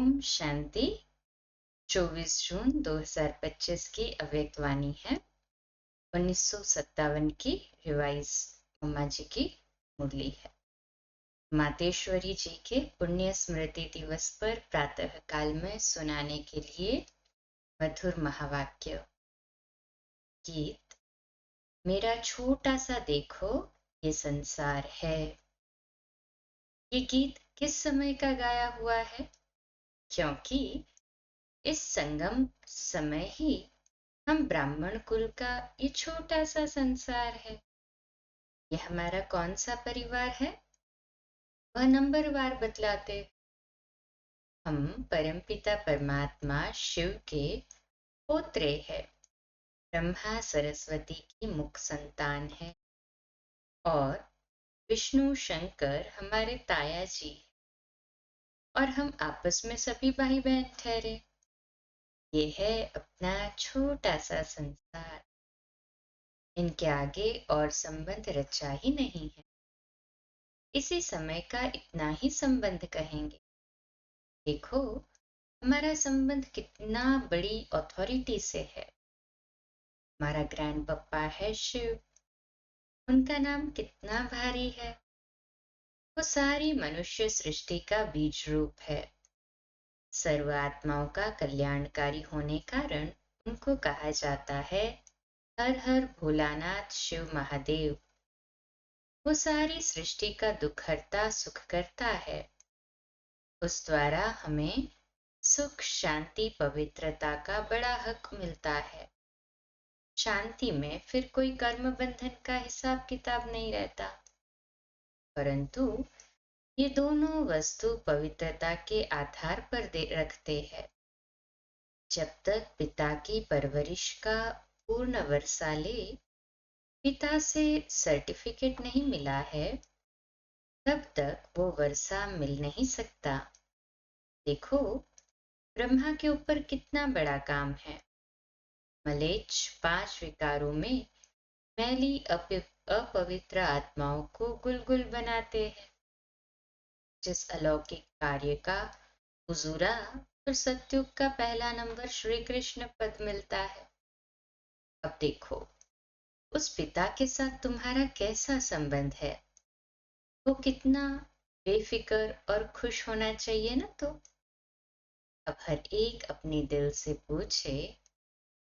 ओम शांति। 24 जून 2025 की अव्यक्तवाणी है। 1957 की रिवाइज मम्मा जी की मुरली है। मातेश्वरी जी के पुण्य स्मृति दिवस पर प्रातः काल में सुनाने के लिए मधुर महावाक्य। गीत। मेरा छोटा सा देखो ये संसार है। ये गीत किस समय का गाया हुआ है? क्योंकि इस संगम समय ही हम ब्राह्मण कुल का ये छोटा सा संसार है। यह हमारा कौन सा परिवार है? वह नंबरवार बतलाते। हम परमपिता परमात्मा शिव के पोत्रे हैं। ब्रह्मा सरस्वती की मुख संतान है और विष्णु शंकर हमारे ताया जी और हम आपस में सभी भाई बहन ठहरे। ये है अपना छोटा सा संसार। इनके आगे और संबंध रचा ही नहीं है। इसी समय का इतना ही संबंध कहेंगे। देखो हमारा संबंध कितना बड़ी अथॉरिटी से है। हमारा ग्रैंड पप्पा है शिव। उनका नाम कितना भारी है। वो सारी मनुष्य सृष्टि का बीज रूप है। सर्व आत्माओं का कल्याणकारी होने कारण उनको कहा जाता है हर हर भोलानाथ शिव महादेव। वो सारी सृष्टि का दुख हरता सुख करता है। उस द्वारा हमें सुख शांति पवित्रता का बड़ा हक मिलता है। शांति में फिर कोई कर्म बंधन का हिसाब किताब नहीं रहता। परंतु ये दोनों वस्तु पवित्रता के आधार पर रखते हैं। जब तक पिता की परवरिश का पूर्ण वर्षा ले पिता से सर्टिफिकेट नहीं मिला है तब तक वो वर्षा मिल नहीं सकता। देखो ब्रह्मा के ऊपर कितना बड़ा काम है। मलेच्छ 5 विकारों में मैली अपवित्र आत्माओं को गुलगुल बनाते हैं। जिस अलौकिक कार्य का हुजूरा और सत्युग का पहला नंबर श्री कृष्ण पद मिलता है। अब देखो उस पिता के साथ तुम्हारा कैसा संबंध है। वो कितना बेफिक्र और खुश होना चाहिए ना। तो अब हर एक अपने दिल से पूछे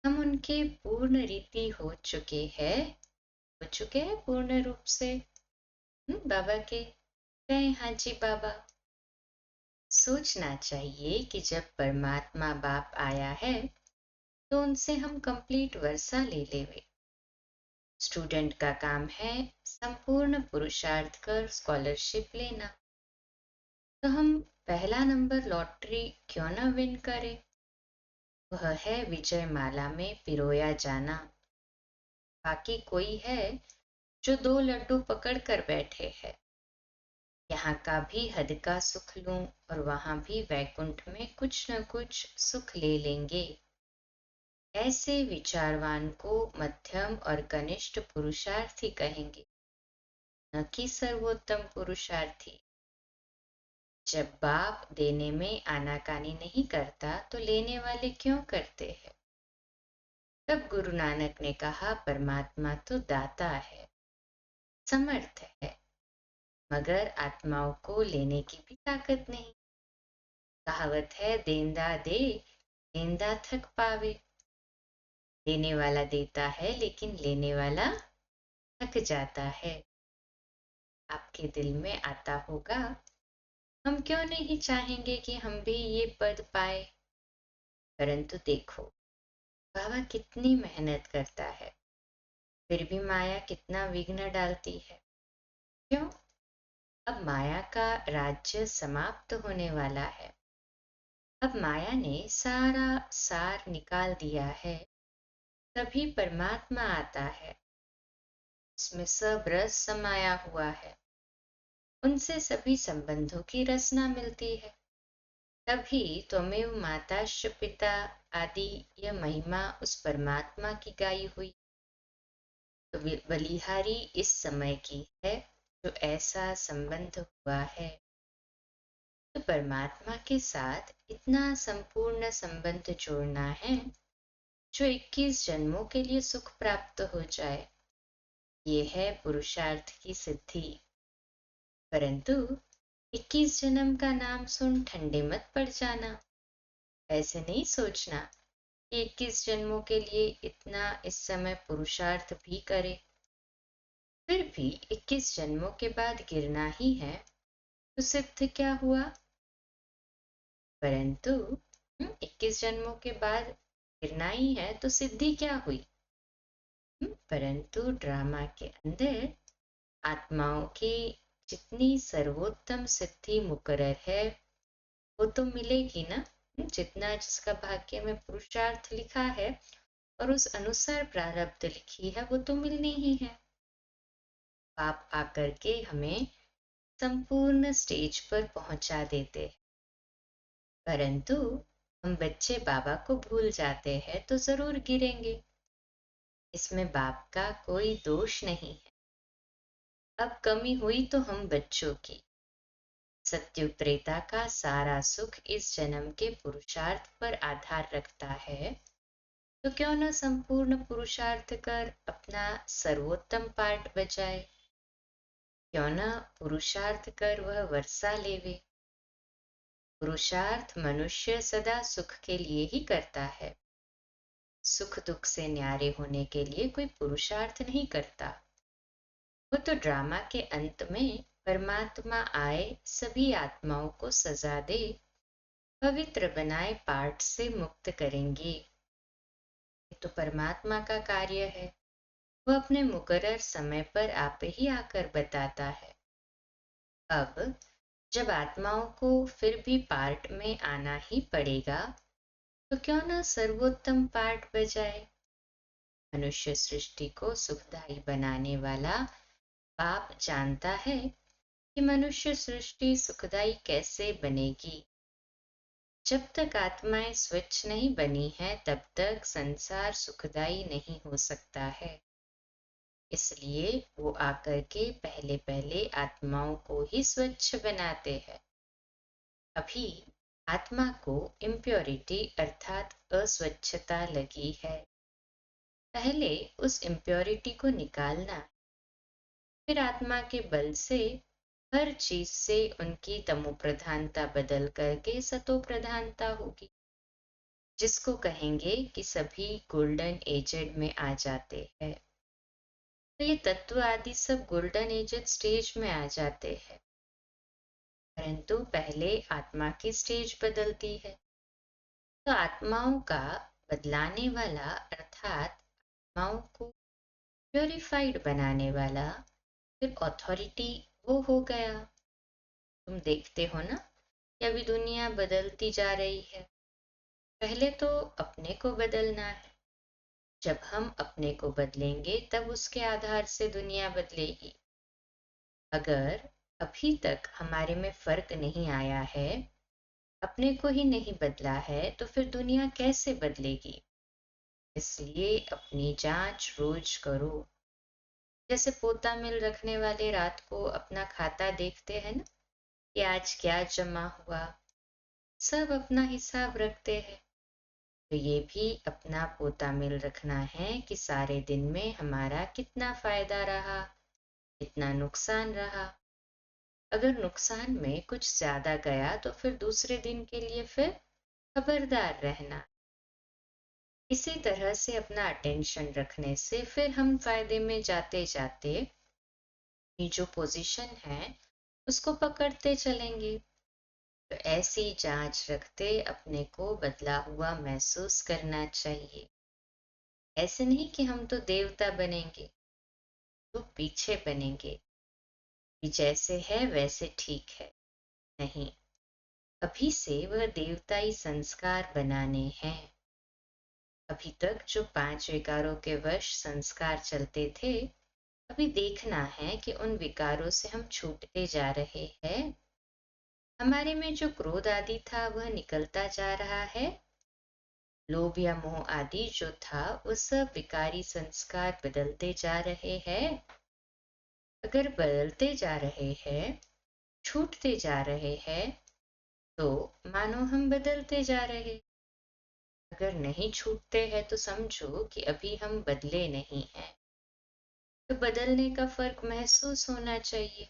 हम उनके पूर्ण रीति हो चुके हैं पूर्ण रूप से। बाबा के कहे हाँ जी बाबा। सोचना चाहिए कि जब परमात्मा बाप आया है तो उनसे हम कंप्लीट वर्षा ले लेवे। स्टूडेंट का काम है संपूर्ण पुरुषार्थ कर स्कॉलरशिप लेना। तो हम पहला नंबर लॉटरी क्यों ना विन करें। वह है विजय माला में पिरोया जाना। बाकी कोई है जो 2 लड्डू पकड़ कर बैठे हैं। यहाँ का भी हद का सुख लूं और वहां भी वैकुंठ में कुछ न कुछ सुख ले लेंगे। ऐसे विचारवान को मध्यम और कनिष्ठ पुरुषार्थी कहेंगे, न कि सर्वोत्तम पुरुषार्थी। जब बाप देने में आनाकानी नहीं करता तो लेने वाले क्यों करते हैं। तब गुरु नानक ने कहा परमात्मा तो दाता है, समर्थ है, मगर आत्माओं को लेने की भी ताकत नहीं। कहावत है देंदा दे देंदा थक पावे। देने वाला देता है लेकिन लेने वाला थक जाता है। आपके दिल में आता होगा हम क्यों नहीं चाहेंगे कि हम भी ये पद पाए। परंतु देखो बाबा कितनी मेहनत करता है फिर भी माया कितना विघ्न डालती है। क्यों? अब माया का राज्य समाप्त होने वाला है। अब माया ने सारा सार निकाल दिया है। तभी परमात्मा आता है। उसमें सब रस समाया हुआ है। उनसे सभी संबंधों की रसना मिलती है। तभी त्वमेव माताश्च पिता आदि यह महिमा उस परमात्मा की गाई हुई। तो बलिहारी इस समय की है जो ऐसा संबंध हुआ है। तो परमात्मा के साथ इतना संपूर्ण संबंध जोड़ना है जो 21 जन्मों के लिए सुख प्राप्त हो जाए, ये है पुरुषार्थ की सिद्धि। परंतु 21 जन्म का नाम सुन ठंडे मत पड़ जाना। ऐसे नहीं सोचना कि 21 जन्मों के लिए इतना इस समय पुरुषार्थ भी करे, फिर भी 21 जन्मों के बाद गिरना ही है तो सिद्ध क्या हुआ। परंतु 21 जन्मों के बाद गिरना ही है तो सिद्धि क्या हुई। परंतु ड्रामा के अंदर आत्माओं की जितनी सर्वोत्तम सिद्धि मुकर्रर है वो तो मिलेगी ना। जितना जिसका भाग्य में पुरुषार्थ लिखा है और उस अनुसार प्रारब्ध लिखी है वो तो मिलनी ही है। पाप आकर के हमें संपूर्ण स्टेज पर पहुंचा देते हैं, परंतु हम बच्चे बाबा को भूल जाते हैं तो जरूर गिरेंगे। इसमें बाप का कोई दोष नहीं है। अब कमी हुई तो हम बच्चों की। सत्युग त्रेता का सारा सुख इस जन्म के पुरुषार्थ पर आधार रखता है, तो क्यों न संपूर्ण पुरुषार्थ कर अपना सर्वोत्तम पाठ बजाए। क्यों न पुरुषार्थ कर वह वर्षा लेवे। पुरुषार्थ मनुष्य सदा सुख के लिए ही करता है, सुख दुख से न्यारे होने के लिए कोई पुरुषार्थ नहीं करता। वो तो ड्रामा के अंत में परमात्मा आए सभी आत्माओं को सजा दे, पवित्र बनाए पाठ से मुक्त करेंगे। ये तो परमात्मा का कार्य है। वो अपने मुकर्रर समय पर आप ही आकर बताता है। अब जब आत्माओं को फिर भी पाठ में आना ही पड़ेगा तो क्यों न सर्वोत्तम पाठ बजाए। मनुष्य सृष्टि को सुखदायी बनाने वाला बाप जानता है कि मनुष्य सृष्टि सुखदायी कैसे बनेगी। जब तक आत्माएं स्वच्छ नहीं बनी है तब तक संसार सुखदायी नहीं हो सकता है। इसलिए वो आकर के पहले पहले आत्माओं को ही स्वच्छ बनाते हैं। अभी आत्मा को इम्प्योरिटी अर्थात अस्वच्छता लगी है। पहले उस इम्प्योरिटी को निकालना, फिर आत्मा के बल से हर चीज से उनकी तमो प्रधानता बदल करके सतो प्रधानता होगी, जिसको कहेंगे कि सभी गोल्डन एजेड में आ जाते हैं। तो ये तत्व आदि सब गोल्डन एजेड स्टेज में आ जाते हैं, परंतु पहले आत्मा की स्टेज बदलती है। तो आत्माओं का बदलाने वाला अर्थात आत्माओं को प्योरिफाइड बनाने वाला फिर अथॉरिटी वो हो गया। तुम देखते हो ना कि अभी दुनिया बदलती जा रही है। पहले तो अपने को बदलना है। जब हम अपने को बदलेंगे तब उसके आधार से दुनिया बदलेगी। अगर अभी तक हमारे में फर्क नहीं आया है, अपने को ही नहीं बदला है, तो फिर दुनिया कैसे बदलेगी। इसलिए अपनी जांच रोज करो। जैसे पोता मिल रखने वाले रात को अपना खाता देखते हैं ना कि आज क्या जमा हुआ, सब अपना हिसाब रखते हैं। तो ये भी अपना पोता मिल रखना है कि सारे दिन में हमारा कितना फायदा रहा, कितना नुकसान रहा। अगर नुकसान में कुछ ज्यादा गया तो फिर दूसरे दिन के लिए फिर खबरदार रहना। इसी तरह से अपना अटेंशन रखने से फिर हम फायदे में जाते जाते ये जो पोजीशन है उसको पकड़ते चलेंगे। तो ऐसी जांच रखते अपने को बदला हुआ महसूस करना चाहिए। ऐसे नहीं कि हम तो देवता बनेंगे, तो पीछे बनेंगे कि जैसे है वैसे ठीक है। नहीं, अभी से वह देवताई संस्कार बनाने हैं। अभी तक जो 5 विकारों के वश संस्कार चलते थे, अभी देखना है कि उन विकारों से हम छूटते जा रहे हैं। हमारे में जो क्रोध आदि था वह निकलता जा रहा है। लोभ या मोह आदि जो था वो सब विकारी संस्कार बदलते जा रहे हैं। अगर बदलते जा रहे हैं, छूटते जा रहे हैं, तो मानो हम बदलते जा रहे। अगर नहीं छूटते हैं तो समझो कि अभी हम बदले नहीं हैं। तो बदलने का फर्क महसूस होना चाहिए,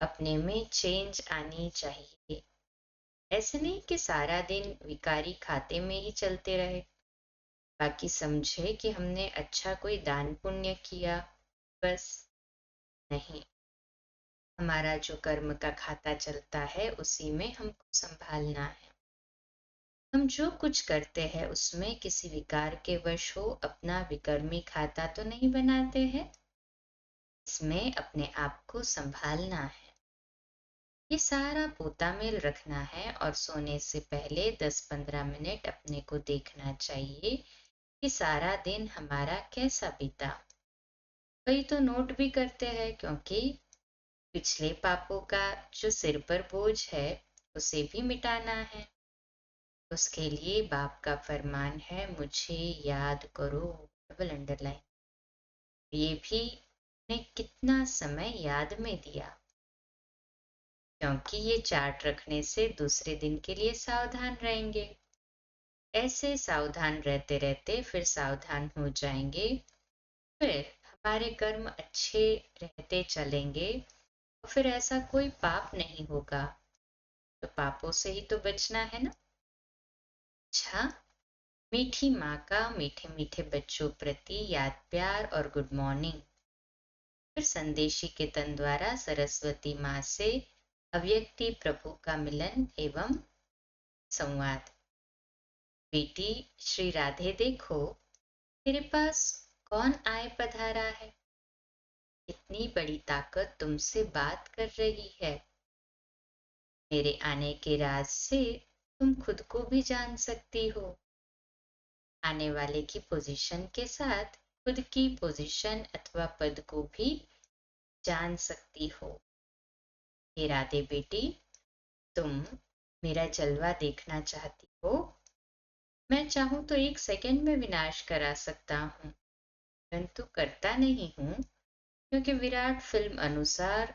अपने में चेंज आनी चाहिए। ऐसे नहीं कि सारा दिन विकारी खाते में ही चलते रहे, बाकी समझे कि हमने अच्छा कोई दान पुण्य किया, बस। नहीं, हमारा जो कर्म का खाता चलता है उसी में हमको संभालना है। हम जो कुछ करते हैं उसमें किसी विकार के वश हो अपना विकर्मी खाता तो नहीं बनाते हैं, इसमें अपने आप को संभालना है। ये सारा पोता मेल रखना है और सोने से पहले 10-15 मिनट अपने को देखना चाहिए कि सारा दिन हमारा कैसा बीता। कई तो नोट भी करते हैं, क्योंकि पिछले पापों का जो सिर पर बोझ है उसे भी मिटाना है। उसके लिए बाप का फरमान है, मुझे याद करो, डबल अंडरलाइन। ये भी ने कितना समय याद में दिया, क्योंकि ये चार्ट रखने से दूसरे दिन के लिए सावधान रहेंगे। ऐसे सावधान रहते रहते फिर सावधान हो जाएंगे, फिर हमारे कर्म अच्छे रहते चलेंगे, और फिर ऐसा कोई पाप नहीं होगा। तो पापों से ही तो बचना है ना। अच्छा, मीठी माँ का मीठे मीठे बच्चों प्रति याद, प्यार और गुड मॉर्निंग। फिर संदेशी के तन द्वारा सरस्वती माँ से अव्यक्ति प्रभु का मिलन एवं संवाद। बेटी श्री राधे, देखो तेरे पास कौन आए पधारा है। इतनी बड़ी ताकत तुमसे बात कर रही है। मेरे आने के राज से तुम खुद को भी जान सकती हो। आने वाले की पोजीशन के साथ खुद की पोजीशन अथवा पद को भी जान सकती हो। हे राधे बेटी, तुम मेरा जलवा देखना चाहती हो। मैं चाहूं तो 1 सेकंड में विनाश करा सकता हूँ, परंतु करता नहीं हूँ, क्योंकि विराट फिल्म अनुसार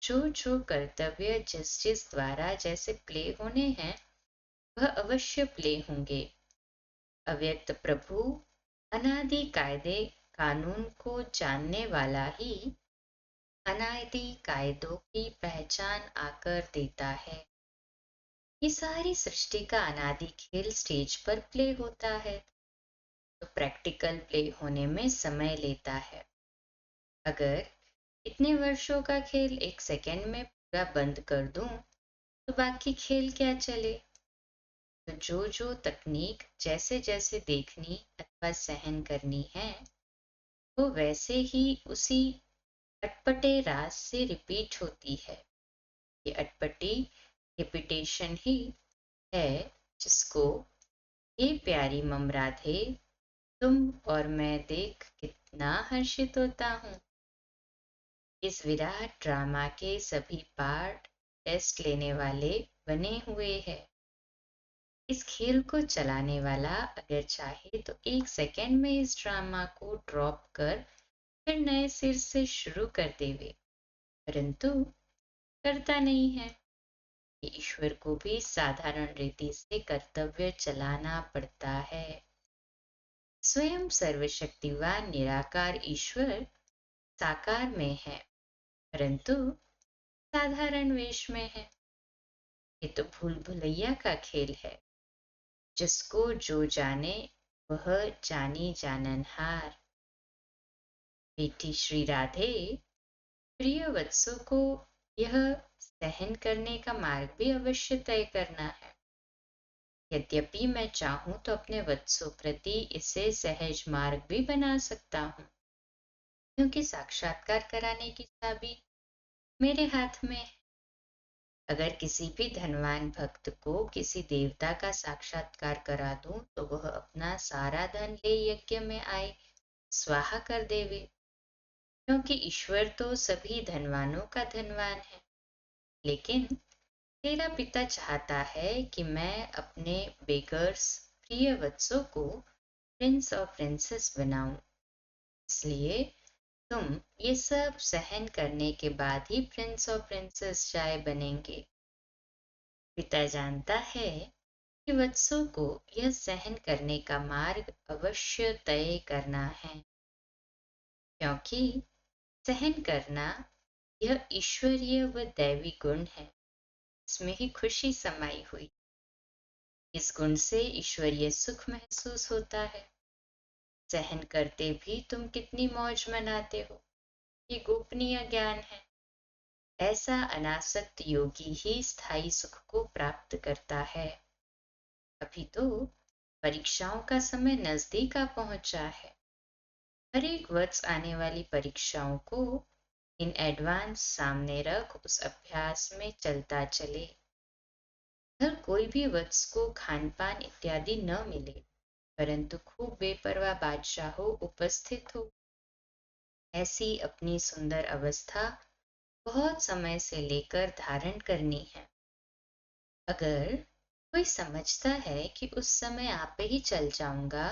जो जो कर्तव्य जिस जिस द्वारा जैसे प्ले होने हैं वह अवश्य प्ले होंगे। अव्यक्त प्रभु अनादि कायदे कानून को जानने वाला ही अनादि कायदों की पहचान आकर देता है। ये सारी सृष्टि का अनादि खेल स्टेज पर प्ले होता है, तो प्रैक्टिकल प्ले होने में समय लेता है। अगर इतने वर्षों का खेल 1 सेकंड में पूरा बंद कर दूं तो बाकी खेल क्या चले। तो जो जो तकनीक जैसे जैसे देखनी अथवा सहन करनी है वो वैसे ही उसी अटपटे राज से रिपीट होती है। ये अटपटी रिपीटेशन ही है जिसको ये प्यारी मम राधे तुम और मैं देख कितना हर्षित होता हूँ। इस विराट ड्रामा के सभी पार्ट टेस्ट लेने वाले बने हुए हैं। इस खेल को चलाने वाला अगर चाहे तो 1 सेकंड में इस ड्रामा को ड्रॉप कर फिर नए सिर से शुरू कर देवे, परंतु करता नहीं है। ईश्वर को भी साधारण रीति से कर्तव्य चलाना पड़ता है। स्वयं सर्वशक्तिवान निराकार ईश्वर साकार में है, परंतु साधारण वेश में है। ये तो भूल भुलैया का खेल है। जिसको जो जाने वह जानी जाननहार। बेटी श्री राधे, प्रिय वत्सों को यह सहन करने का मार्ग भी अवश्य तय करना है। यद्यपि मैं चाहूं तो अपने वत्सों प्रति इसे सहज मार्ग भी बना सकता हूँ, क्योंकि साक्षात्कार कराने की चाबी मेरे हाथ में है। अगर किसी भी धनवान भक्त को किसी देवता का साक्षात्कार करा दूं तो वह अपना सारा धन ले यज्ञ में आए स्वाहा कर देवे, क्योंकि ईश्वर तो सभी धनवानों का धनवान है। लेकिन तेरा पिता चाहता है कि मैं अपने बेगर्स प्रिय वत्सों को प्रिंस और प्रिंसेस बनाऊं, इसलिए तुम ये सब सहन करने के बाद ही प्रिंस और प्रिंसेस चाहे बनेंगे। पिता जानता है कि वत्सों को यह सहन करने का मार्ग अवश्य तय करना है, क्योंकि सहन करना यह ईश्वरीय व दैवी गुण है। इसमें ही खुशी समाई हुई। इस गुण से ईश्वरीय सुख महसूस होता है। सहन करते भी तुम कितनी मौज मनाते हो, ये गोपनीय ज्ञान है। ऐसा अनासक्त योगी ही स्थायी सुख को प्राप्त करता है। अभी तो परीक्षाओं का समय नजदीक आ पहुंचा है। हर एक वर्ष आने वाली परीक्षाओं को इन एडवांस सामने रख उस अभ्यास में चलता चले। हर कोई भी वत्स को खान पान इत्यादि न मिले, परंतु खूब बेपरवाह बादशाह उपस्थित हो। ऐसी अपनी सुंदर अवस्था बहुत समय से लेकर धारण करनी है। अगर कोई समझता है कि उस समय आप पे ही चल जाऊंगा,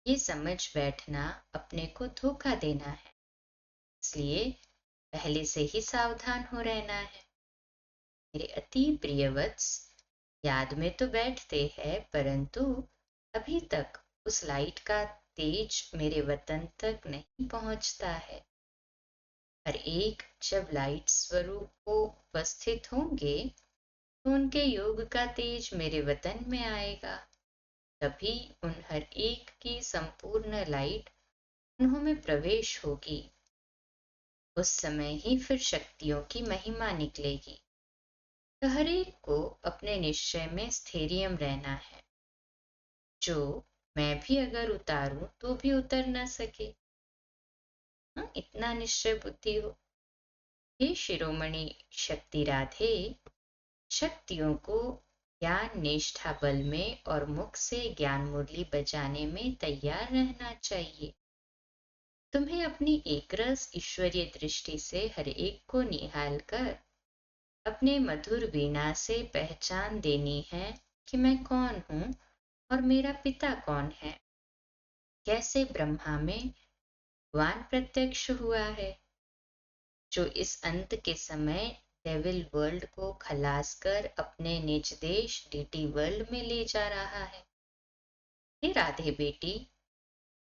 ये समझ बैठना अपने को धोखा देना है। इसलिए पहले से ही सावधान हो रहना है। मेरे अति प्रिय वत्स, याद में तो बैठते हैं, परंतु अभी तक उस लाइट का तेज मेरे वतन तक नहीं पहुंचता है। हर एक जब लाइट स्वरूप को उपस्थित होंगे तो उनके योग का तेज मेरे वतन में आएगा। तभी उन हर एक की संपूर्ण लाइट उन्हों में प्रवेश होगी। उस समय ही फिर शक्तियों की महिमा निकलेगी। तो हर एक को अपने निश्चय में स्थैर्यम रहना है, जो मैं भी अगर उतारूं तो भी उतर न सके। इतना निश्चय बुद्धि हो। हे शिरोमणि शक्ति राधे, शक्तियों को ज्ञान निष्ठा बल में और मुख से ज्ञान मुरली बजाने में तैयार रहना चाहिए। तुम्हें अपनी एकरस ईश्वरीय दृष्टि से हर एक को निहाल कर अपने मधुर वीणा से पहचान देनी है कि मैं कौन हूँ और मेरा पिता कौन है। कैसे ब्रह्मा में भगवान प्रत्यक्ष हुआ है, जो इस अंत के समय डेविल वर्ल्ड को खलास कर अपने निज देश डीटी वर्ल्ड में ले जा रहा है। हे राधे बेटी,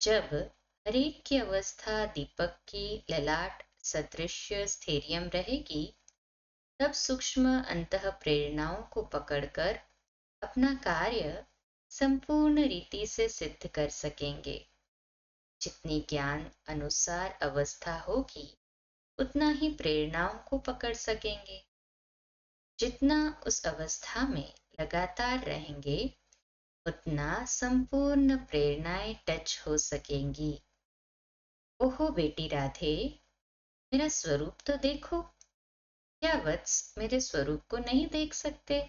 जब हरेक की अवस्था दीपक की ललाट सदृश्य स्थैर्यम रहेगी, तब सूक्ष्म अंतः प्रेरणाओं को पकड़कर अपना कार्य संपूर्ण रीति से सिद्ध कर सकेंगे। जितनी ज्ञान अनुसार अवस्था होगी, उतना ही प्रेरणाओं को पकड़ सकेंगे। जितना उस अवस्था में लगातार रहेंगे, उतना संपूर्ण प्रेरणाएं टच हो सकेंगी। ओहो बेटी राधे, मेरा स्वरूप तो देखो। क्या वत्स मेरे स्वरूप को नहीं देख सकते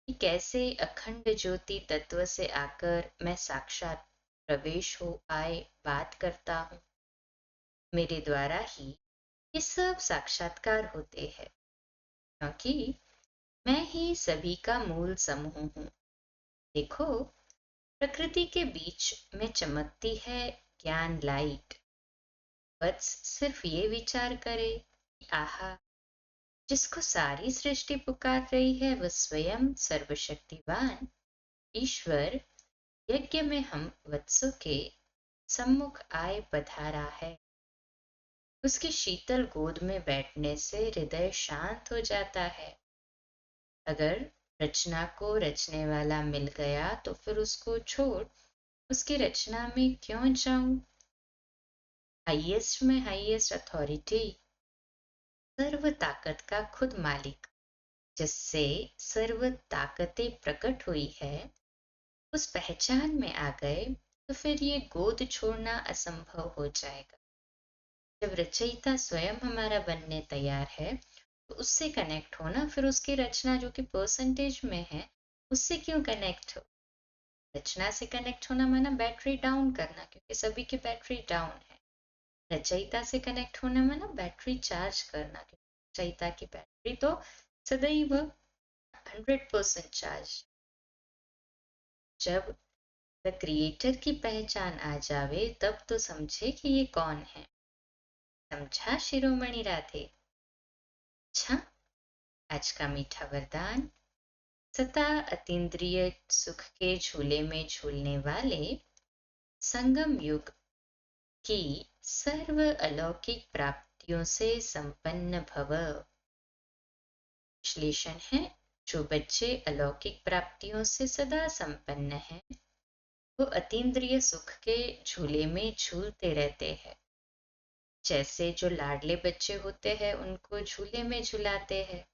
कि कैसे अखंड ज्योति तत्व से आकर मैं साक्षात प्रवेश हो आए बात करता हूँ। मेरे द्वारा ही ये सब साक्षात्कार होते हैं, क्योंकि मैं ही सभी का मूल समूह हूँ। देखो, प्रकृति के बीच में चमकती है ज्ञान लाइट। वत्स सिर्फ ये विचार करे कि आहा, जिसको सारी सृष्टि पुकार रही है वह स्वयं सर्वशक्तिवान ईश्वर यज्ञ में हम वत्सों के सम्मुख आए पधारा है। उसकी शीतल गोद में बैठने से हृदय शांत हो जाता है। अगर रचना को रचने वाला मिल गया तो फिर उसको छोड़ उसकी रचना में क्यों जाऊं। हाईएस्ट में हाईएस्ट अथॉरिटी, सर्व ताकत का खुद मालिक, जिससे सर्व ताकतें प्रकट हुई है, उस पहचान में आ गए तो फिर ये गोद छोड़ना असंभव हो जाएगा। जब रचयिता स्वयं हमारा बनने तैयार है तो उससे कनेक्ट होना, फिर उसकी रचना जो कि परसेंटेज में है उससे क्यों कनेक्ट हो। रचना से कनेक्ट होना माना बैटरी डाउन करना, क्योंकि सभी की बैटरी डाउन है। रचयिता से कनेक्ट होना माना बैटरी चार्ज करना, क्योंकि रचयिता की बैटरी तो सदैव 100% चार्ज। जब द क्रिएटर की पहचान आ जावे तब तो समझे कि ये कौन है। समझा शिरोमणि राधे। अच्छा, आज का मीठा वरदान। सदा अतीन्द्रिय सुख के झूले में झूलने वाले संगम युग की सर्व अलौकिक प्राप्तियों से संपन्न भव। विश्लेषण है, जो बच्चे अलौकिक प्राप्तियों से सदा संपन्न हैं, वो अतीन्द्रिय सुख के झूले में झूलते रहते हैं। जैसे जो लाडले बच्चे होते हैं उनको झूले में झुलाते हैं,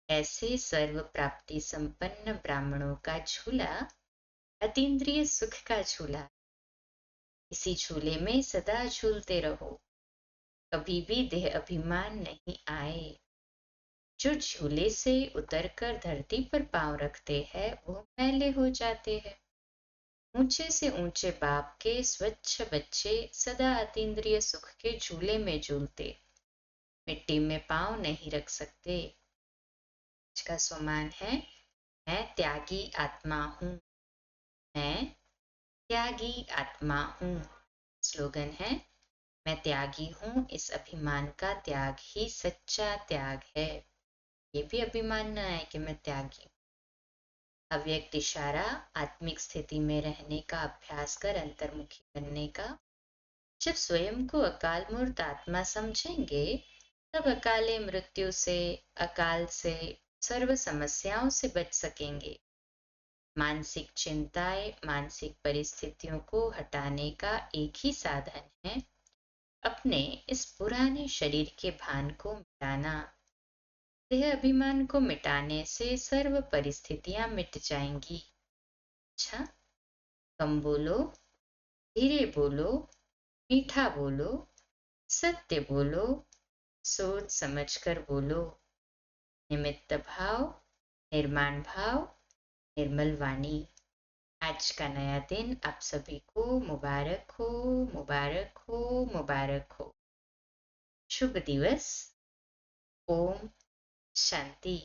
ऐसे सर्व प्राप्ति संपन्न ब्राह्मणों का झूला अतीन्द्रिय सुख का झूला। इसी झूले में सदा झूलते रहो, कभी भी देह अभिमान नहीं आए। जो झूले से उतरकर धरती पर पांव रखते हैं वो मैले हो जाते हैं। ऊंचे से ऊंचे बाप के स्वच्छ बच्चे सदा अतीन्द्रिय सुख के झूले में झूलते, मिट्टी में पांव नहीं रख सकते। इसका स्वमान है, मैं त्यागी आत्मा हूँ, मैं त्यागी आत्मा हूँ। स्लोगन है, मैं त्यागी हूँ, इस अभिमान का त्याग ही सच्चा त्याग है। ये भी अभिमान न है कि मैं त्यागी हूँ। अव्यक्त इशारा आत्मिक स्थिति में रहने का अभ्यास कर अंतर्मुखी बनने का। जब स्वयं को अकाल मूर्त आत्मा समझेंगे तब अकाले मृत्यु से, अकाल से, सर्व समस्याओं से बच सकेंगे। मानसिक चिंताएं, मानसिक परिस्थितियों को हटाने का एक ही साधन है, अपने इस पुराने शरीर के भान को मिटाना। देह अभिमान को मिटाने से सर्व परिस्थितियां मिट जाएंगी। अच्छा, कम बोलो, धीरे बोलो, मीठा बोलो, सत्य बोलो, सोच समझकर बोलो। निमित्त भाव, निर्माण भाव, निर्मल वाणी। आज का नया दिन आप सभी को मुबारक हो, मुबारक हो, मुबारक हो। शुभ दिवस। ओम शांति।